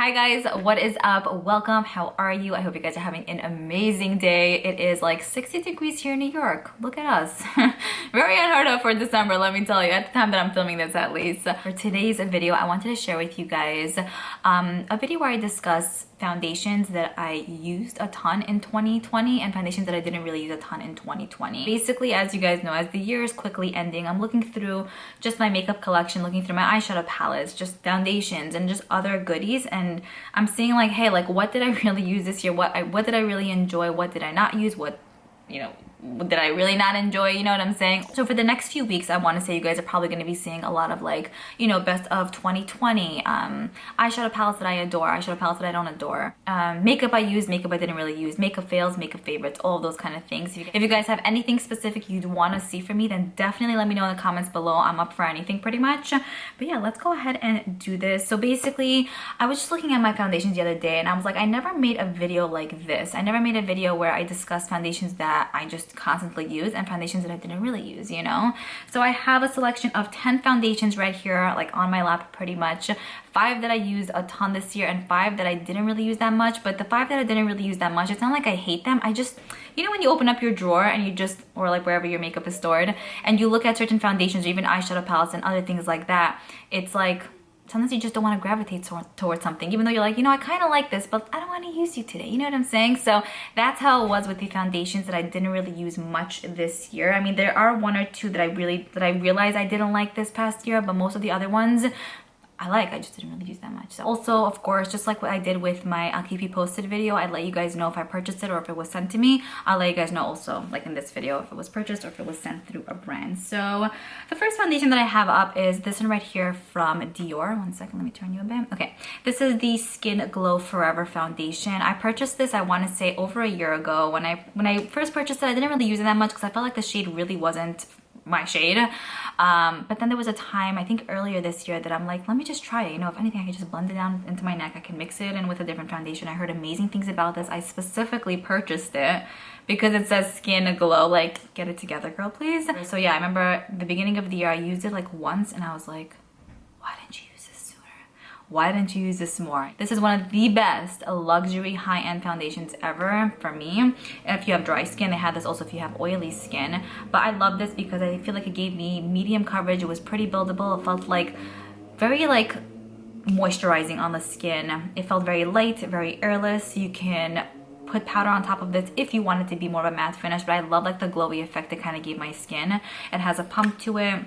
Hi guys, what is up? Welcome. How are you? I hope you guys are having an amazing day. It is like 60 degrees here in New York. Look at us. Very unheard of for December, let me tell you, at the time that I'm filming this at least. For today's video, I wanted to share with you guys a video where I discuss foundations that I used a ton in 2020 and foundations that I didn't really use a ton in 2020. Basically, as you guys know, as the year is quickly ending, I'm looking through just my makeup collection, looking through my eyeshadow palettes, just foundations and just other goodies, and I'm seeing like, hey, like what did I really use this year? What did I really enjoy? What did I not use? What, you know, did I really not enjoy? You know what I'm saying? So for the next few weeks, I want to say you guys are probably going to be seeing a lot of like, you know, best of 2020, eyeshadow palettes that I adore, eyeshadow palettes that I don't adore, makeup I used, makeup I didn't really use, makeup fails, makeup favorites, all of those kind of things. If you guys have anything specific you'd want to see from me, then definitely let me know in the comments below. I'm up for anything pretty much. But yeah, let's go ahead and do this. So basically, I was just looking at my foundations the other day and I was like, I never made a video like this. I never made a video where I discussed foundations that I just constantly use and foundations that I didn't really use, you know? So I have a selection of 10 foundations right here, like on my lap pretty much. 5 that I used a ton this year and 5 that I didn't really use that much. But the 5 that I didn't really use that much, it's not like I hate them. I just, you know, when you open up your drawer and you just, or like wherever your makeup is stored, and you look at certain foundations or even eyeshadow palettes and other things like that, it's like, sometimes you just don't want to gravitate towards something, even though you're like, you know, I kind of like this, but I don't want to use you today. You know what I'm saying? So that's how it was with the foundations that I didn't really use much this year. I mean, there are 1 or 2 that I realized I didn't like this past year, but most of the other ones I just didn't really use that much. So also, of course, just like what I did with my I'll Keep You Posted video, I'd let you guys know if I purchased it or if it was sent to me. I'll let you guys know also, like in this video, if it was purchased or if it was sent through a brand. So the first foundation that I have up is this one right here from Dior. One second, let me turn you a bit. Okay, this is the Skin Glow Forever foundation. I purchased this, I want to say, over a year ago. When I first purchased it, I didn't really use it that much because I felt like the shade really wasn't my shade, but then there was a time, I think earlier this year, that I'm like, let me just try it. You know, if anything, I can just blend it down into my neck. I can mix it in with a different foundation. I heard amazing things about this. I specifically purchased it because it says Skin Glow. Like, get it together, girl, please. So yeah, I remember the beginning of the year I used it like once and I was like, why didn't you use this sooner? Why didn't you use this more? This is one of the best luxury high-end foundations ever for me. If you have dry skin, they have this also if you have oily skin. But I love this because I feel like it gave me medium coverage. It was pretty buildable. It felt like very like moisturizing on the skin. It felt very light, very airless. You can put powder on top of this if you want it to be more of a matte finish, but I love like the glowy effect it kind of gave my skin. It has a pump to it,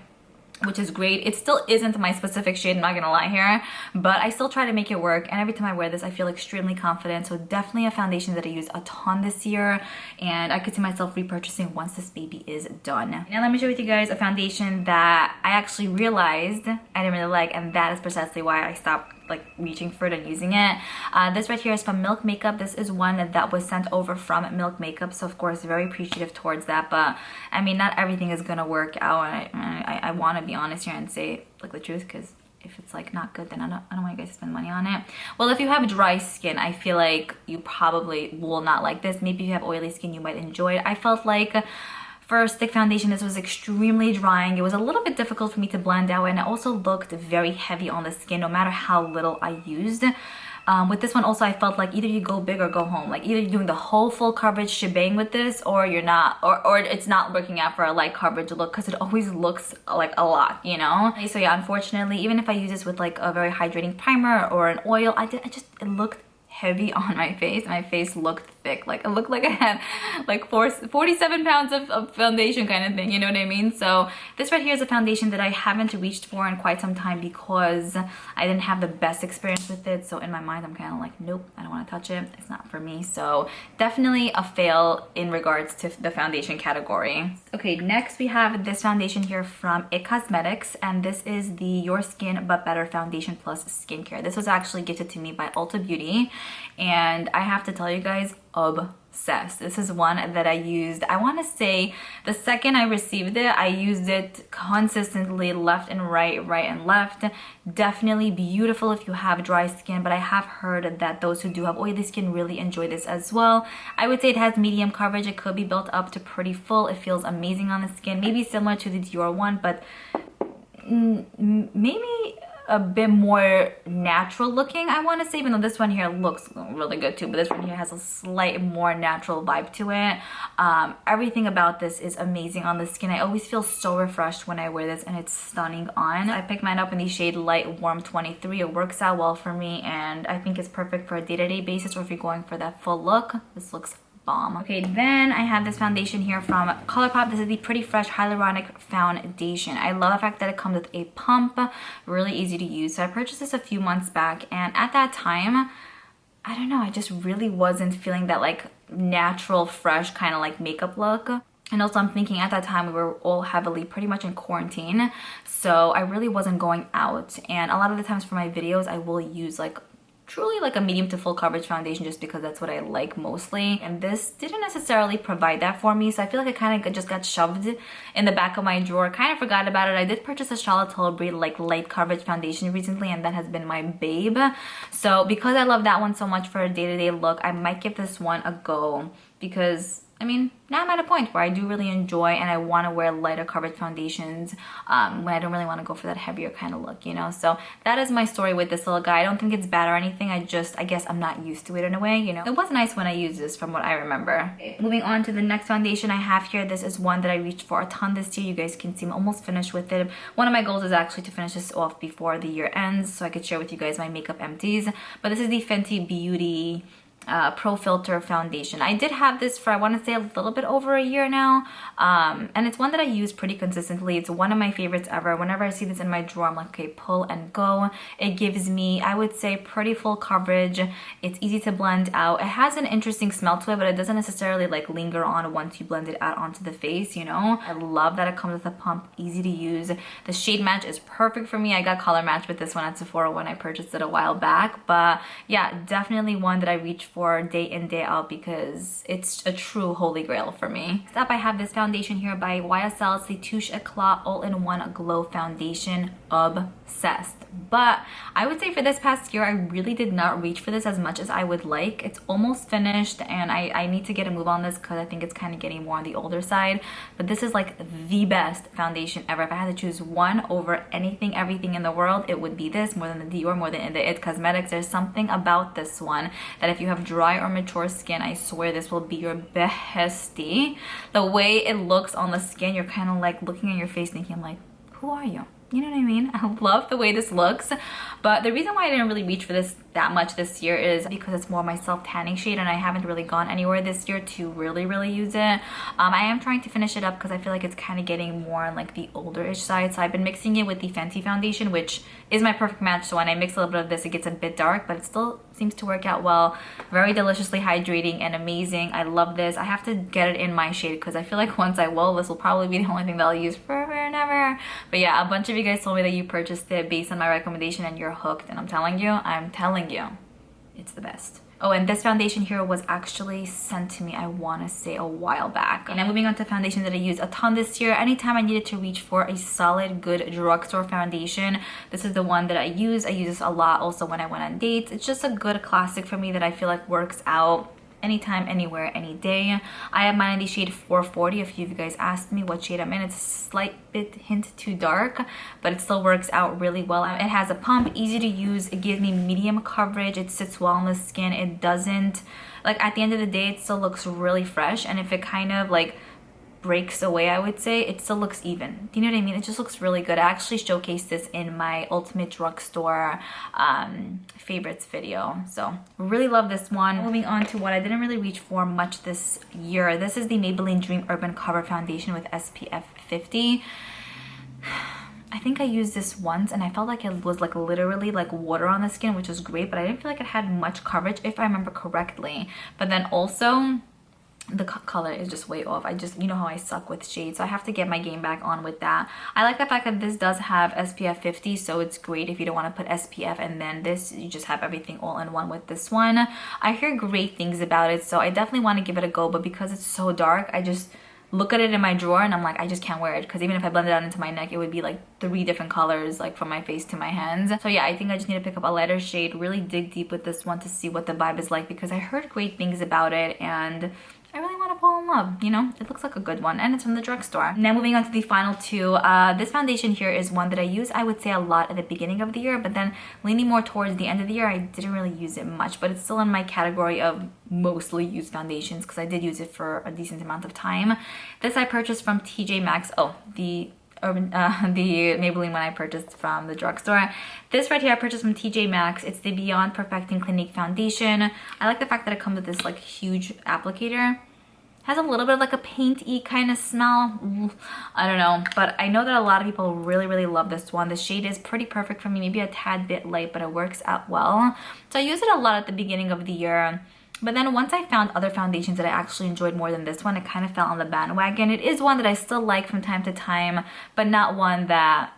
which is great. It still isn't my specific shade, I'm not gonna lie here, but I still try to make it work, and every time I wear this I feel extremely confident. So definitely a foundation that I use a ton this year, and I could see myself repurchasing once this baby is done. Now let me share with you guys a foundation that I actually realized I didn't really like, and that is precisely why I stopped like reaching for it and using it. This right here is from Milk Makeup. This is one that was sent over from Milk Makeup, so of course very appreciative towards that, but I mean, not everything is gonna work out. I want to be honest here and say like the truth, because if it's like not good, then I don't want you guys to spend money on it. Well, if you have dry skin, I feel like you probably will not like this. Maybe if you have oily skin, you might enjoy it. I felt like for a stick foundation, this was extremely drying. It was a little bit difficult for me to blend out, and it also looked very heavy on the skin no matter how little I used. With this one also, I felt like either you go big or go home. Like either you're doing the whole full coverage shebang with this, or you're not, or it's not working out for a light coverage look, because it always looks like a lot, you know? So yeah, unfortunately, even if I use this with like a very hydrating primer or an oil, it looked heavy on my face. My face looked thick. Like it looked like I had like 47 pounds of foundation kind of thing, you know what I mean? So this right here is a foundation that I haven't reached for in quite some time because I didn't have the best experience with it. So in my mind, I'm kind of like, nope, I don't want to touch it. It's not for me. So definitely a fail in regards to the foundation category. Okay, next we have this foundation here from IT Cosmetics, and this is the Your Skin But Better Foundation Plus Skincare. This was actually gifted to me by Ulta Beauty, and I have to tell you guys, obsessed. This is one that I used, I want to say the second I received it, I used it consistently, left and right, right and left. Definitely beautiful if you have dry skin, but I have heard that those who do have oily skin really enjoy this as well. I would say it has medium coverage. It could be built up to pretty full. It feels amazing on the skin, maybe similar to the Dior one, but maybe a bit more natural looking, I want to say, even though this one here looks really good too, but this one here has a slight more natural vibe to it. Everything about this is amazing on the skin. I always feel so refreshed when I wear this, and it's stunning on. I picked mine up in the shade Light Warm 23. It works out well for me, and I think it's perfect for a day-to-day basis, or if you're going for that full look. This looks bomb. Okay, then I have this foundation here from Colourpop. This is the Pretty Fresh Hyaluronic Foundation. I love the fact that it comes with a pump, really easy to use. So I purchased this a few months back, and at that time, I don't know, I just really wasn't feeling that like natural, fresh kind of like makeup look. And also I'm thinking at that time we were all heavily pretty much in quarantine, so I really wasn't going out. And a lot of the times for my videos I will use like truly like a medium to full coverage foundation, just because that's what I like mostly, and this didn't necessarily provide that for me. So I feel like it kind of just got shoved in the back of my drawer, kind of forgot about it. I did purchase a Charlotte Tilbury like light coverage foundation recently, and that has been my babe. So because I love that one so much for a day-to-day look, I might give this one a go, because I mean, now I'm at a point where I do really enjoy and I want to wear lighter coverage foundations when I don't really want to go for that heavier kind of look, you know? So that is my story with this little guy. I don't think it's bad or anything. I guess I'm not used to it in a way, you know? It was nice when I used this from what I remember. Okay, moving on to the next foundation I have here. This is one that I reached for a ton this year. You guys can see I'm almost finished with it. One of my goals is actually to finish this off before the year ends so I could share with you guys my makeup empties. But this is the Fenty Beauty Pro Filt'r foundation. I did have this for, I want to say, a little bit over a year now, and it's one that I use pretty consistently. It's one of my favorites ever. Whenever I see this in my drawer, I'm like, okay, pull and go. It gives me, I would say, pretty full coverage. It's easy to blend out. It has an interesting smell to it, but it doesn't necessarily like linger on once you blend it out onto the face, you know? I love that it comes with a pump, easy to use. The shade match is perfect for me. I got color match with this one at Sephora when I purchased it a while back, but yeah, definitely one that I reach for day in, day out, because it's a true holy grail for me. Next up, I have this foundation here by YSL. It's the Touche Éclat All-in-One Glow Foundation. Obsessed. But I would say for this past year, I really did not reach for this as much as I would like. It's almost finished, and I need to get a move on this because I think it's kind of getting more on the older side. But this is like the best foundation ever. If I had to choose one over anything, everything in the world, it would be this, more than the Dior, more than the It Cosmetics. There's something about this one that if you have dry or mature skin, I swear this will be your bestie. The way it looks on the skin, you're kind of like looking at your face thinking like, who are you? You know what I mean? I love the way this looks, but the reason why I didn't really reach for this that much this year is because it's more my self tanning shade, and I haven't really gone anywhere this year to really use it. I am trying to finish it up because I feel like it's kind of getting more on like the older-ish side, so I've been mixing it with the Fenty foundation, which is my perfect match. So when I mix a little bit of this, it gets a bit dark, but it still seems to work out well. Very deliciously hydrating and amazing. I love this. I have to get it in my shade because I feel like once I will, this will probably be the only thing that I'll use forever and ever. But yeah, a bunch of you guys told me that you purchased it based on my recommendation and you're hooked, and I'm telling you, it's the best. Oh, and this foundation here was actually sent to me, I want to say, a while back. And I'm moving on to foundation that I use a ton this year. Anytime I needed to reach for a solid, good drugstore foundation, this is the one that I use. I use this a lot also when I went on dates. It's just a good classic for me that I feel like works out anytime, anywhere, any day. I have mine in the shade 440. A few of you guys asked me what shade I'm in. It's a slight bit hint too dark, but it still works out really well. It has a pump, easy to use. It gives me medium coverage. It sits well on the skin. It doesn't, like, at the end of the day, it still looks really fresh. And if it kind of like breaks away, I would say, it still looks even. Do you know what I mean? It just looks really good. I actually showcased this in my ultimate drugstore favorites video, so really love this one. Moving on to what I didn't really reach for much this year. This is the Maybelline Dream Urban Cover Foundation with SPF 50. I think I used this once and I felt like it was like literally like water on the skin, which was great, but I didn't feel like it had much coverage if I remember correctly. But then also the color is just way off. You know how I suck with shades, so I have to get my game back on with that. I like the fact that this does have SPF 50, so it's great if you don't want to put SPF and then this, you just have everything all in one with this one. I hear great things about it, so I definitely want to give it a go, but because it's so dark, I just look at it in my drawer and I'm like, I just can't wear it, because even if I blend it out into my neck, it would be like 3 different colors, like from my face to my hands. So yeah, I think I just need to pick up a lighter shade, really dig deep with this one to see what the vibe is like, because I heard great things about it and I really want to fall in love, you know? It looks like a good one, and it's from the drugstore. Now moving on to the final two. This foundation here is one that I use, I would say, a lot at the beginning of the year, but then leaning more towards the end of the year, I didn't really use it much, but it's still in my category of mostly used foundations because I did use it for a decent amount of time. This I purchased from TJ Maxx. Oh, the Maybelline one I purchased from the drugstore. This right here I purchased from TJ Maxx. It's the Beyond Perfecting Clinique foundation. I like the fact that it comes with this like huge applicator. Has a little bit of like a paint-y kind of smell. I don't know, but I know that a lot of people really love this one. The shade is pretty perfect for me, maybe a tad bit light, but it works out well. So I use it a lot at the beginning of the year. But then once I found other foundations that I actually enjoyed more than this one, it kind of fell on the bandwagon. It is one that I still like from time to time, but not one that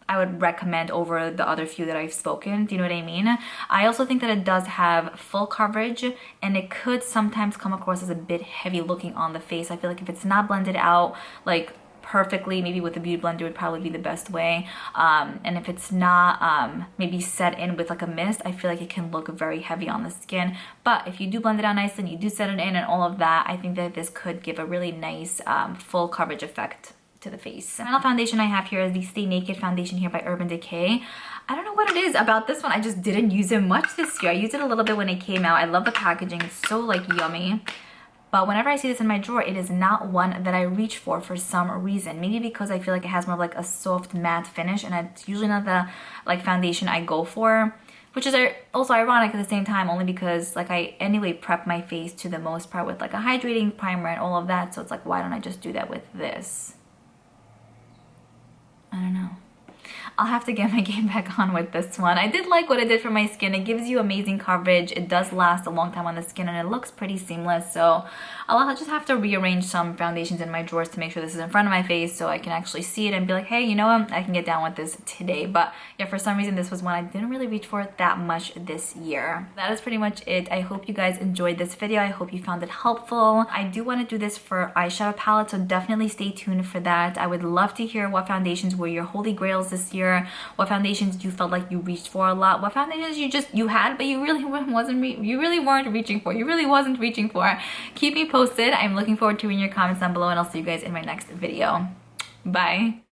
I would recommend over the other few that I've spoken. Do you know what I mean? I also think that it does have full coverage, and it could sometimes come across as a bit heavy looking on the face. I feel like if it's not blended out like perfectly, maybe with a beauty blender would probably be the best way, and if it's not maybe set in with like a mist, I feel like it can look very heavy on the skin. But if you do blend it out nicely and you do set it in and all of that, I think that this could give a really nice full coverage effect to the face. The final foundation I have here is the Stay Naked foundation here by Urban Decay. I don't know what it is about this one, I just didn't use it much this year. I used it a little bit when it came out. I love the packaging, it's so like yummy. But whenever I see this in my drawer, it is not one that I reach for some reason. Maybe because I feel like it has more of like a soft matte finish, and it's usually not the like foundation I go for, which is also ironic at the same time, only because like I anyway prep my face to the most part with like a hydrating primer and all of that. So it's like, why don't I just do that with this? I don't know. I'll have to get my game back on with this one. I did like what it did for my skin. It gives you amazing coverage. It does last a long time on the skin, and it looks pretty seamless. So I'll just have to rearrange some foundations in my drawers to make sure this is in front of my face so I can actually see it and be like, hey, you know what? I can get down with this today. But yeah, for some reason, this was one I didn't really reach for that much this year. That is pretty much it. I hope you guys enjoyed this video. I hope you found it helpful. I do want to do this for eyeshadow palette, so definitely stay tuned for that. I would love to hear what foundations were your holy grails this year. What foundations you felt like you reached for a lot. What foundations you had but you really wasn't reaching for. You really wasn't reaching for. Keep me posted. I'm looking forward to reading your comments down below, and I'll see you guys in my next video. Bye.